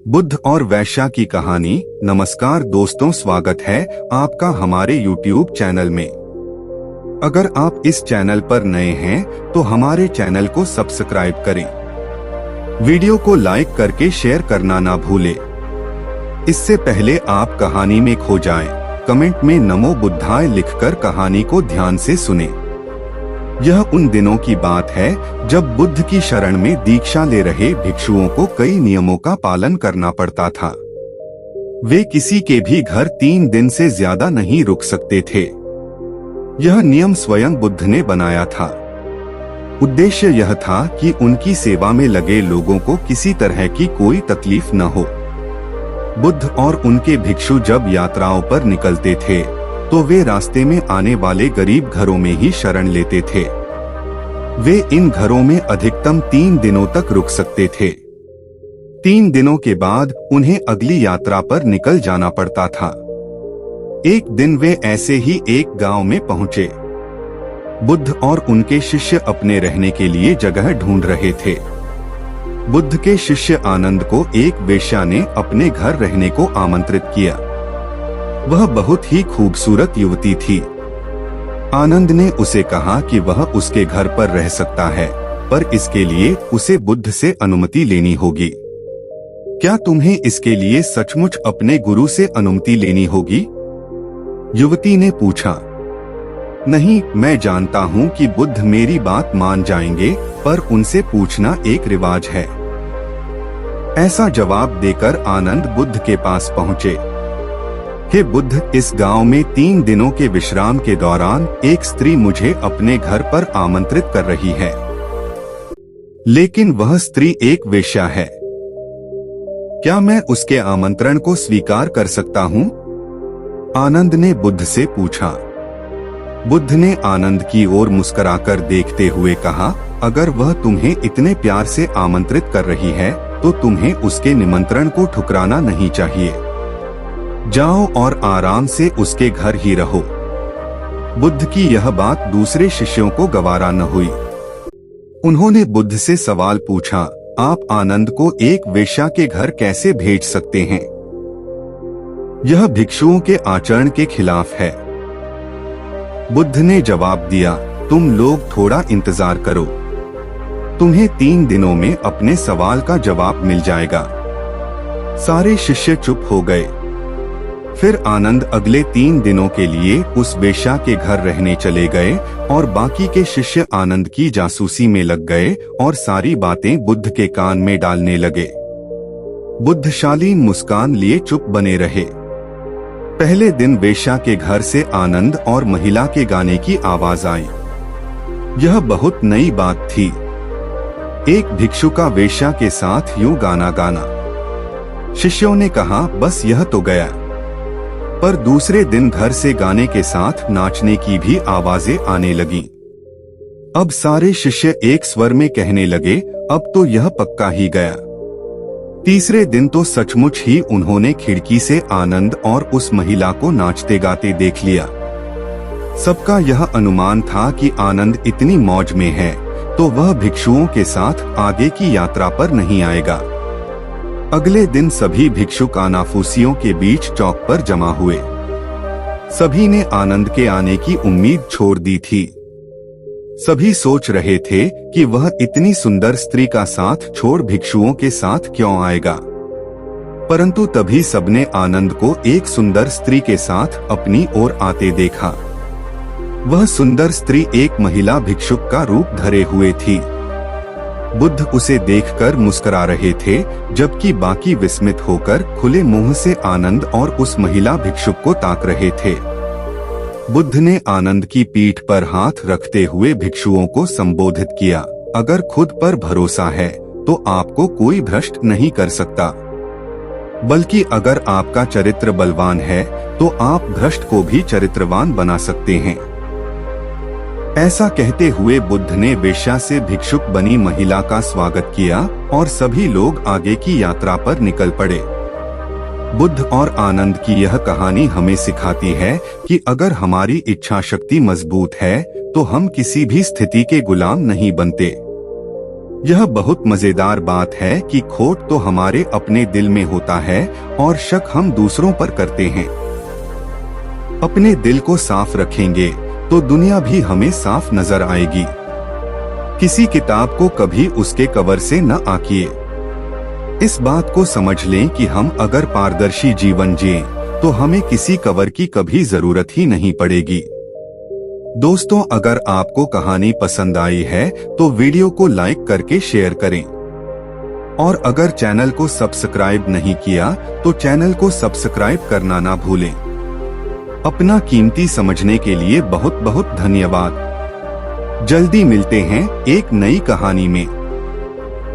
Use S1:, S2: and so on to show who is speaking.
S1: बुद्ध और वैश्या की कहानी। नमस्कार दोस्तों, स्वागत है आपका हमारे YouTube चैनल में। अगर आप इस चैनल पर नए हैं तो हमारे चैनल को सब्सक्राइब करें। वीडियो को लाइक करके शेयर करना ना भूलें। इससे पहले आप कहानी में खो जाएं, कमेंट में नमो बुद्धाय लिखकर कहानी को ध्यान से सुनें। यह उन दिनों की बात है जब बुद्ध की शरण में दीक्षा ले रहे भिक्षुओं को कई नियमों का पालन करना पड़ता था। वे किसी के भी घर 3 दिन से ज्यादा नहीं रुक सकते थे। यह नियम स्वयं बुद्ध ने बनाया था। उद्देश्य यह था कि उनकी सेवा में लगे लोगों को किसी तरह की कोई तकलीफ न हो। बुद्ध और उनके भिक्षु जब यात्राओं पर निकलते थे तो वे रास्ते में आने वाले गरीब घरों में ही शरण लेते थे। वे इन घरों में अधिकतम 3 दिनों तक रुक सकते थे। 3 दिनों के बाद उन्हें अगली यात्रा पर निकल जाना पड़ता था। एक दिन वे ऐसे ही एक गांव में पहुंचे। बुद्ध और उनके शिष्य अपने रहने के लिए जगह ढूंढ रहे थे। बुद्ध के शिष्य आनंद को एक वेश्या ने अपने घर रहने को आमंत्रित किया। वह बहुत ही खूबसूरत युवती थी। आनंद ने उसे कहा कि वह उसके घर पर रह सकता है, पर इसके लिए उसे बुद्ध से अनुमति लेनी होगी। क्या तुम्हें इसके लिए सचमुच अपने गुरु से अनुमति लेनी होगी? युवती ने पूछा। नहीं, मैं जानता हूँ कि बुद्ध मेरी बात मान जाएंगे, पर उनसे पूछना एक रिवाज है। ऐसा जवाब देकर आनंद बुद्ध के पास पहुँचे। हे बुद्ध, इस गांव में 3 दिनों के विश्राम के दौरान एक स्त्री मुझे अपने घर पर आमंत्रित कर रही है, लेकिन वह स्त्री एक वेश्या है। क्या मैं उसके आमंत्रण को स्वीकार कर सकता हूँ? आनंद ने बुद्ध से पूछा। बुद्ध ने आनंद की ओर मुस्कुराकर देखते हुए कहा, अगर वह तुम्हें इतने प्यार से आमंत्रित कर रही है तो तुम्हें उसके निमंत्रण को ठुकराना नहीं चाहिए। जाओ और आराम से उसके घर ही रहो। बुद्ध की यह बात दूसरे शिष्यों को गवारा न हुई। उन्होंने बुद्ध से सवाल पूछा, आप आनंद को एक वेश्या के घर कैसे भेज सकते हैं? यह भिक्षुओं के आचरण के खिलाफ है। बुद्ध ने जवाब दिया, तुम लोग थोड़ा इंतजार करो। तुम्हें 3 दिनों में अपने सवाल का जवाब मिल जाएगा। सारे शिष्य चुप हो गए। फिर आनंद अगले 3 दिनों के लिए उस वेश्या के घर रहने चले गए और बाकी के शिष्य आनंद की जासूसी में लग गए और सारी बातें बुद्ध के कान में डालने लगे। बुद्ध शालीन मुस्कान लिए चुप बने रहे। पहले दिन वेश्या के घर से आनंद और महिला के गाने की आवाज आई। यह बहुत नई बात थी। एक भिक्षु का वेश्या के साथ यूं गाना गाना। शिष्यों ने कहा, बस यह तो गया। पर दूसरे दिन घर से गाने के साथ नाचने की भी आवाजें आने लगी। अब सारे शिष्य एक स्वर में कहने लगे, अब तो यह पक्का ही गया। तीसरे दिन तो सचमुच ही उन्होंने खिड़की से आनंद और उस महिला को नाचते गाते देख लिया। सबका यह अनुमान था कि आनंद इतनी मौज में है तो वह भिक्षुओं के साथ आगे की यात्रा पर नहीं आएगा। अगले दिन सभी भिक्षु कानाफूसियों के बीच चौक पर जमा हुए। सभी ने आनंद के आने की उम्मीद छोड़ दी थी। सभी सोच रहे थे कि वह इतनी सुंदर स्त्री का साथ छोड़ भिक्षुओं के साथ क्यों आएगा। परंतु तभी सबने आनंद को एक सुंदर स्त्री के साथ अपनी ओर आते देखा। वह सुंदर स्त्री एक महिला भिक्षुक का रूप धरे हुए थी। बुद्ध उसे देखकर मुस्कुरा रहे थे, जबकि बाकी विस्मित होकर खुले मुंह से आनंद और उस महिला भिक्षुक को ताक रहे थे। बुद्ध ने आनंद की पीठ पर हाथ रखते हुए भिक्षुओं को संबोधित किया, अगर खुद पर भरोसा है तो आपको कोई भ्रष्ट नहीं कर सकता, बल्कि अगर आपका चरित्र बलवान है तो आप भ्रष्ट को भी चरित्रवान बना सकते हैं। ऐसा कहते हुए बुद्ध ने वेश्या से भिक्षुक बनी महिला का स्वागत किया और सभी लोग आगे की यात्रा पर निकल पड़े। बुद्ध और आनंद की यह कहानी हमें सिखाती है कि अगर हमारी इच्छा शक्ति मजबूत है तो हम किसी भी स्थिति के गुलाम नहीं बनते। यह बहुत मजेदार बात है कि खोट तो हमारे अपने दिल में होता है और शक हम दूसरों पर करते हैं। अपने दिल को साफ रखेंगे तो दुनिया भी हमें साफ नजर आएगी। किसी किताब को कभी उसके कवर से न आंकिए। इस बात को समझ लें कि हम अगर पारदर्शी जीवन जिएं, तो हमें किसी कवर की कभी जरूरत ही नहीं पड़ेगी। दोस्तों, अगर आपको कहानी पसंद आई है तो वीडियो को लाइक करके शेयर करें और अगर चैनल को सब्सक्राइब नहीं किया तो चैनल को सब्सक्राइब करना ना भूलें। अपना कीमती समझने के लिए बहुत बहुत धन्यवाद। जल्दी मिलते हैं एक नई कहानी में।